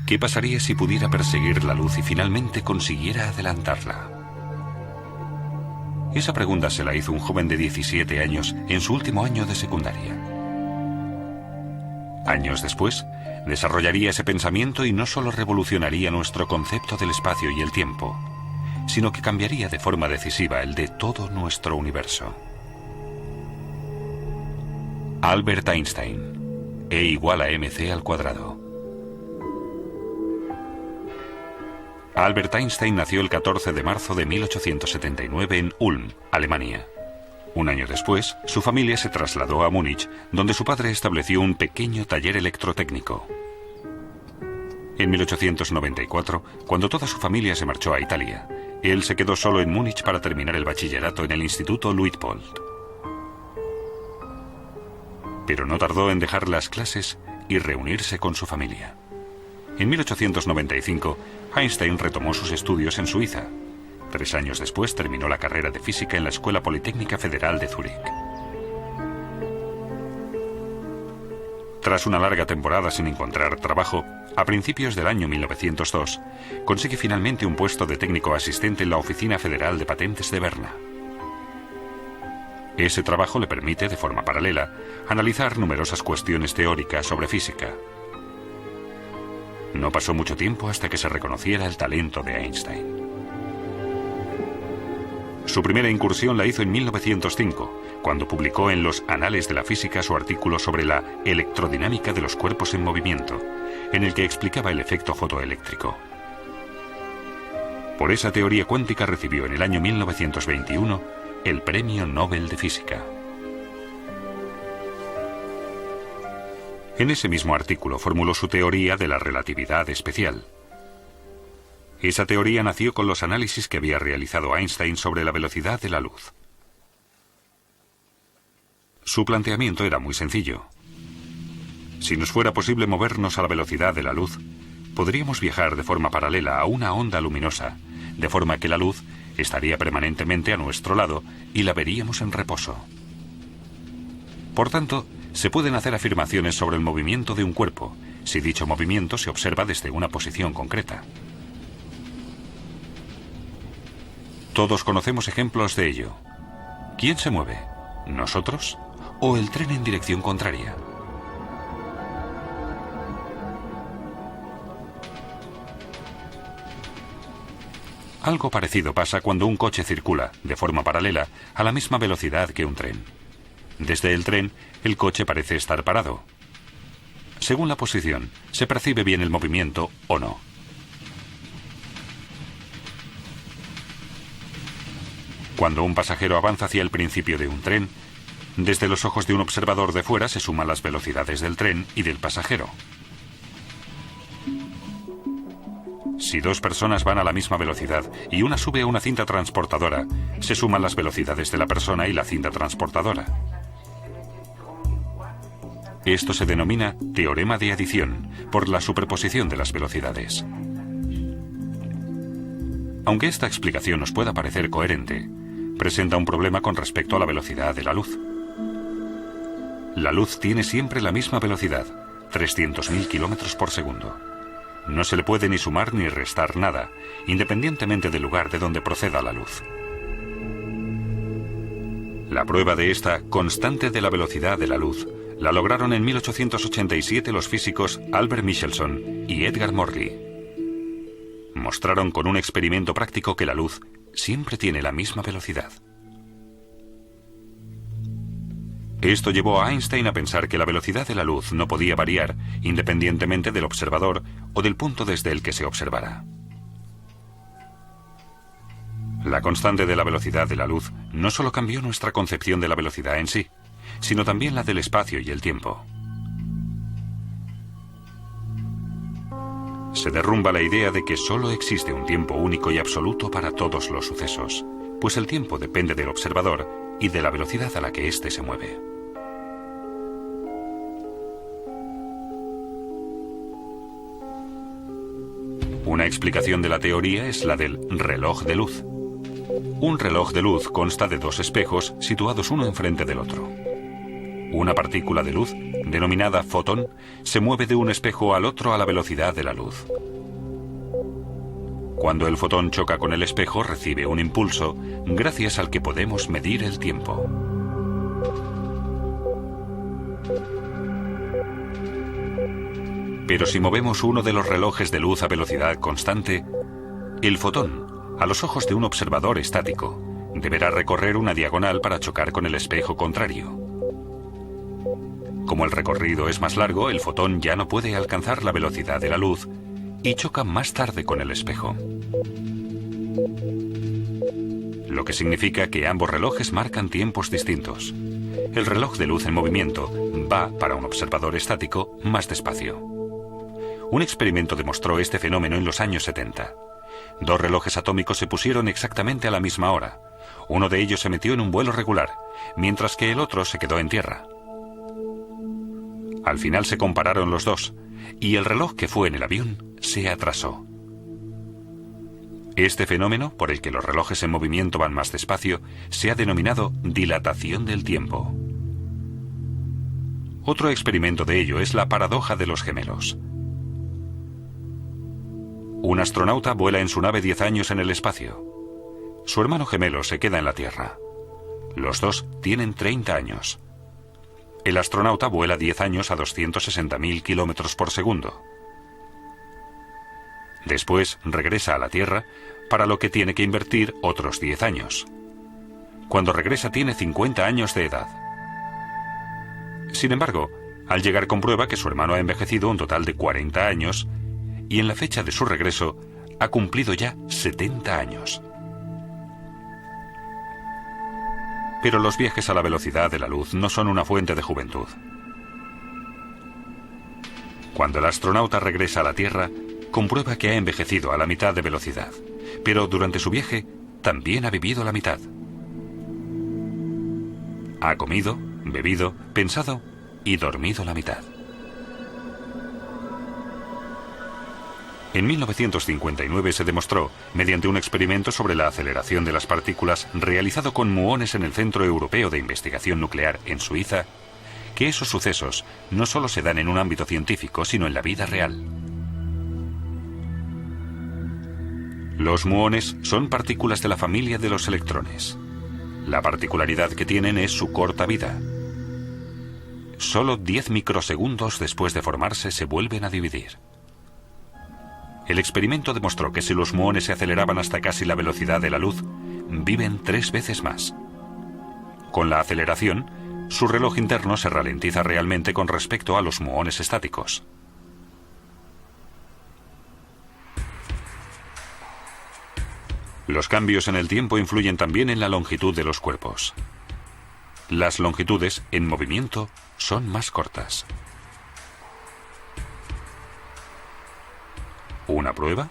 ¿Qué pasaría si pudiera perseguir la luz y finalmente consiguiera adelantarla? Esa pregunta se la hizo un joven de 17 años en su último año de secundaria. Años después, desarrollaría ese pensamiento y no solo revolucionaría nuestro concepto del espacio y el tiempo, sino que cambiaría de forma decisiva el de todo nuestro universo. Albert Einstein. E igual a mc al cuadrado. Albert Einstein nació el 14 de marzo de 1879 en Ulm, Alemania. Un año después, su familia se trasladó a Múnich, donde su padre estableció un pequeño taller electrotécnico. En 1894, cuando toda su familia se marchó a Italia, él se quedó solo en Múnich para terminar el bachillerato en el Instituto Luitpold. Pero no tardó en dejar las clases y reunirse con su familia. En 1895, Einstein retomó sus estudios en Suiza. 3 años después terminó la carrera de física en la Escuela Politécnica Federal de Zúrich. Tras una larga temporada sin encontrar trabajo, a principios del año 1902, consigue finalmente un puesto de técnico asistente en la Oficina Federal de Patentes de Berna. Ese trabajo le permite, de forma paralela, analizar numerosas cuestiones teóricas sobre física. No pasó mucho tiempo hasta que se reconociera el talento de Einstein. Su primera incursión la hizo en 1905, cuando publicó en los Anales de la Física su artículo sobre la electrodinámica de los cuerpos en movimiento, en el que explicaba el efecto fotoeléctrico. Por esa teoría cuántica recibió en el año 1921 el Premio Nobel de Física. En ese mismo artículo formuló su teoría de la relatividad especial. Esa teoría nació con los análisis que había realizado Einstein sobre la velocidad de la luz. Su planteamiento era muy sencillo. Si nos fuera posible movernos a la velocidad de la luz, podríamos viajar de forma paralela a una onda luminosa, de forma que la luz estaría permanentemente a nuestro lado y la veríamos en reposo. Por tanto, se pueden hacer afirmaciones sobre el movimiento de un cuerpo, si dicho movimiento se observa desde una posición concreta. Todos conocemos ejemplos de ello. ¿Quién se mueve? ¿Nosotros? ¿O el tren en dirección contraria? Algo parecido pasa cuando un coche circula, de forma paralela, a la misma velocidad que un tren. Desde el tren, el coche parece estar parado. Según la posición, se percibe bien el movimiento o no. Cuando un pasajero avanza hacia el principio de un tren, desde los ojos de un observador de fuera se suman las velocidades del tren y del pasajero. Si 2 personas van a la misma velocidad y una sube a una cinta transportadora, se suman las velocidades de la persona y la cinta transportadora. Esto se denomina teorema de adición, por la superposición de las velocidades. Aunque esta explicación nos pueda parecer coherente, presenta un problema con respecto a la velocidad de la luz. La luz tiene siempre la misma velocidad, 300.000 kilómetros por segundo. No se le puede ni sumar ni restar nada, independientemente del lugar de donde proceda la luz. La prueba de esta constante de la velocidad de la luz la lograron en 1887 los físicos Albert Michelson y Edgar Morley. Mostraron con un experimento práctico que la luz siempre tiene la misma velocidad. Esto llevó a Einstein a pensar que la velocidad de la luz no podía variar independientemente del observador o del punto desde el que se observara. La constante de la velocidad de la luz no solo cambió nuestra concepción de la velocidad en sí, sino también la del espacio y el tiempo. Se derrumba la idea de que solo existe un tiempo único y absoluto para todos los sucesos, pues el tiempo depende del observador y de la velocidad a la que éste se mueve. Una explicación de la teoría es la del reloj de luz. Un reloj de luz consta de 2 espejos situados uno enfrente del otro. Una partícula de luz, denominada fotón, se mueve de un espejo al otro a la velocidad de la luz. Cuando el fotón choca con el espejo, recibe un impulso, gracias al que podemos medir el tiempo. Pero si movemos uno de los relojes de luz a velocidad constante, el fotón, a los ojos de un observador estático, deberá recorrer una diagonal para chocar con el espejo contrario. Como el recorrido es más largo, el fotón ya no puede alcanzar la velocidad de la luz y choca más tarde con el espejo. Lo que significa que ambos relojes marcan tiempos distintos. El reloj de luz en movimiento va, para un observador estático, más despacio. Un experimento demostró este fenómeno en los años 70. Dos relojes atómicos se pusieron exactamente a la misma hora. Uno de ellos se metió en un vuelo regular, mientras que el otro se quedó en tierra. Al final se compararon los dos, y el reloj que fue en el avión se atrasó. Este fenómeno, por el que los relojes en movimiento van más despacio, se ha denominado dilatación del tiempo. Otro experimento de ello es la paradoja de los gemelos. Un astronauta vuela en su nave 10 años en el espacio. Su hermano gemelo se queda en la Tierra. Los dos tienen 30 años. El astronauta vuela 10 años a 260.000 kilómetros por segundo. Después regresa a la Tierra, para lo que tiene que invertir otros 10 años. Cuando regresa tiene 50 años de edad. Sin embargo, al llegar comprueba que su hermano ha envejecido un total de 40 años y en la fecha de su regreso ha cumplido ya 70 años. Pero los viajes a la velocidad de la luz no son una fuente de juventud. Cuando el astronauta regresa a la Tierra, comprueba que ha envejecido a la mitad de velocidad, pero durante su viaje también ha vivido la mitad. Ha comido, bebido, pensado y dormido la mitad. En 1959 se demostró, mediante un experimento sobre la aceleración de las partículas realizado con muones en el Centro Europeo de Investigación Nuclear en Suiza, que esos sucesos no solo se dan en un ámbito científico, sino en la vida real. Los muones son partículas de la familia de los electrones. La particularidad que tienen es su corta vida. Solo 10 microsegundos después de formarse se vuelven a dividir. El experimento demostró que si los muones se aceleraban hasta casi la velocidad de la luz, viven 3 veces más. Con la aceleración, su reloj interno se ralentiza realmente con respecto a los muones estáticos. Los cambios en el tiempo influyen también en la longitud de los cuerpos. Las longitudes, en movimiento, son más cortas. ¿Una prueba?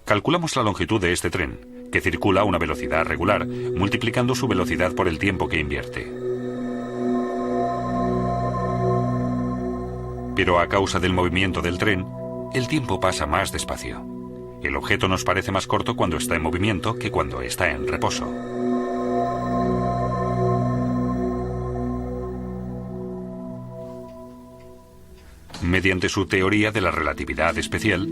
Calculamos la longitud de este tren, que circula a una velocidad regular, multiplicando su velocidad por el tiempo que invierte. Pero a causa del movimiento del tren, el tiempo pasa más despacio. El objeto nos parece más corto cuando está en movimiento que cuando está en reposo. Mediante su teoría de la relatividad especial,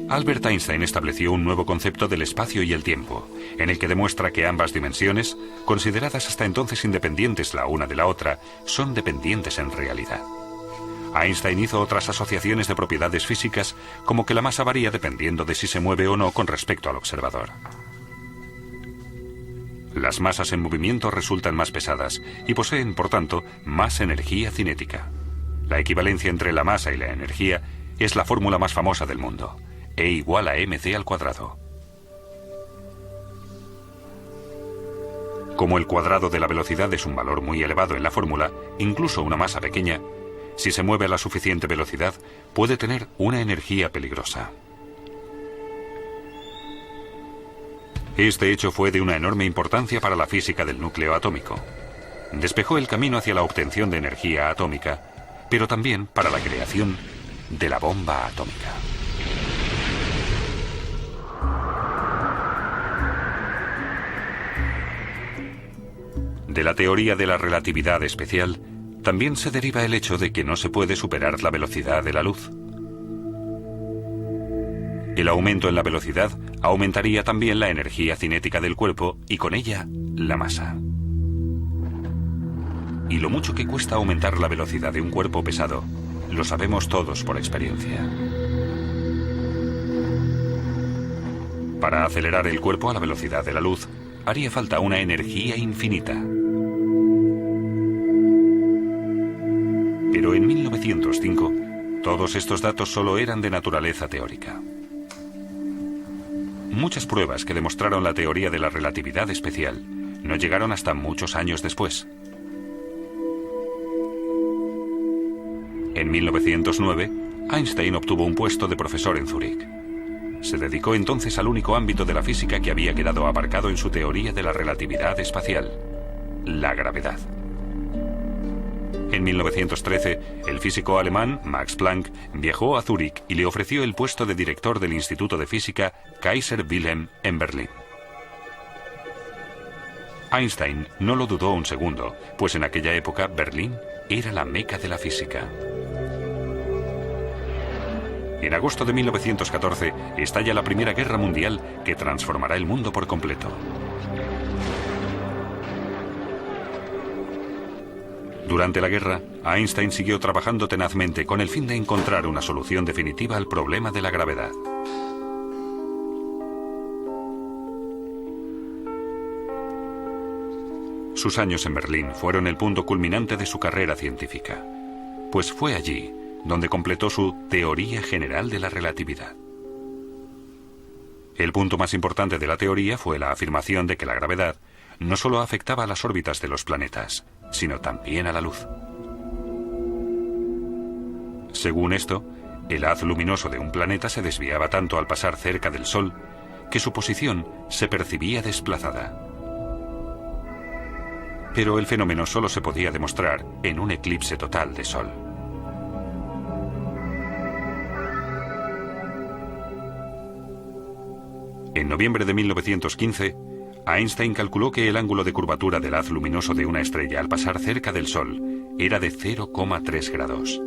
Albert Einstein estableció un nuevo concepto del espacio y el tiempo, en el que demuestra que ambas dimensiones, consideradas hasta entonces independientes la una de la otra, son dependientes en realidad. Einstein hizo otras asociaciones de propiedades físicas, como que la masa varía dependiendo de si se mueve o no con respecto al observador. Las masas en movimiento resultan más pesadas y poseen, por tanto, más energía cinética. La equivalencia entre la masa y la energía es la fórmula más famosa del mundo, E igual a mc². Como el cuadrado de la velocidad es un valor muy elevado en la fórmula, incluso una masa pequeña, si se mueve a la suficiente velocidad, puede tener una energía peligrosa. Este hecho fue de una enorme importancia para la física del núcleo atómico. Despejó el camino hacia la obtención de energía atómica, pero también para la creación de la bomba atómica. De la teoría de la relatividad especial, también se deriva el hecho de que no se puede superar la velocidad de la luz. El aumento en la velocidad aumentaría también la energía cinética del cuerpo y con ella la masa. Y lo mucho que cuesta aumentar la velocidad de un cuerpo pesado, lo sabemos todos por experiencia. Para acelerar el cuerpo a la velocidad de la luz, haría falta una energía infinita. Pero en 1905, todos estos datos solo eran de naturaleza teórica. Muchas pruebas que demostraron la teoría de la relatividad especial no llegaron hasta muchos años después. En 1909, Einstein obtuvo un puesto de profesor en Zúrich. Se dedicó entonces al único ámbito de la física que había quedado aparcado en su teoría de la relatividad espacial, la gravedad. En 1913, el físico alemán Max Planck viajó a Zúrich y le ofreció el puesto de director del Instituto de Física Kaiser Wilhelm en Berlín. Einstein no lo dudó un segundo, pues en aquella época Berlín era la meca de la física. En agosto de 1914 estalla la Primera Guerra Mundial que transformará el mundo por completo. Durante la guerra, Einstein siguió trabajando tenazmente con el fin de encontrar una solución definitiva al problema de la gravedad. Sus años en Berlín fueron el punto culminante de su carrera científica, pues fue allí donde completó su teoría general de la relatividad. El punto más importante de la teoría fue la afirmación de que la gravedad no solo afectaba a las órbitas de los planetas, sino también a la luz. Según esto, el haz luminoso de un planeta se desviaba tanto al pasar cerca del Sol que su posición se percibía desplazada. Pero el fenómeno solo se podía demostrar en un eclipse total de Sol. En noviembre de 1915, Einstein calculó que el ángulo de curvatura del haz luminoso de una estrella al pasar cerca del Sol era de 0,3 grados.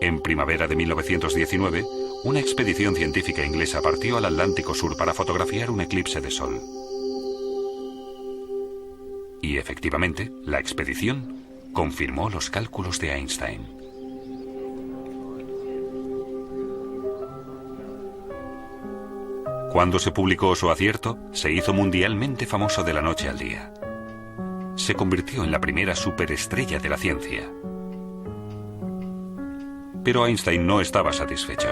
En primavera de 1919, una expedición científica inglesa partió al Atlántico Sur para fotografiar un eclipse de Sol. Y efectivamente, la expedición confirmó los cálculos de Einstein. Cuando se publicó su acierto, se hizo mundialmente famoso de la noche al día. Se convirtió en la primera superestrella de la ciencia. Pero Einstein no estaba satisfecho.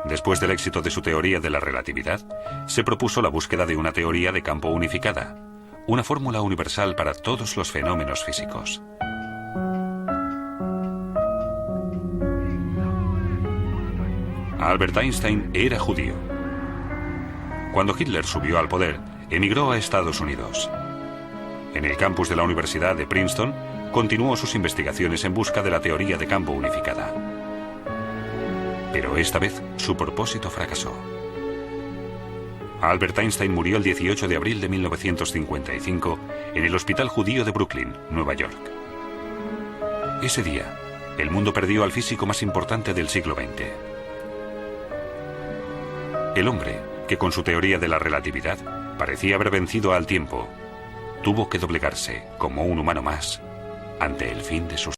Después del éxito de su teoría de la relatividad, se propuso la búsqueda de una teoría de campo unificada, una fórmula universal para todos los fenómenos físicos. Albert Einstein era judío. Cuando Hitler subió al poder, emigró a Estados Unidos. En el campus de la Universidad de Princeton, continuó sus investigaciones en busca de la teoría de campo unificada. Pero esta vez, su propósito fracasó. Albert Einstein murió el 18 de abril de 1955 en el Hospital Judío de Brooklyn, Nueva York. Ese día, el mundo perdió al físico más importante del siglo XX. El hombre, que con su teoría de la relatividad parecía haber vencido al tiempo, tuvo que doblegarse como un humano más ante el fin de sus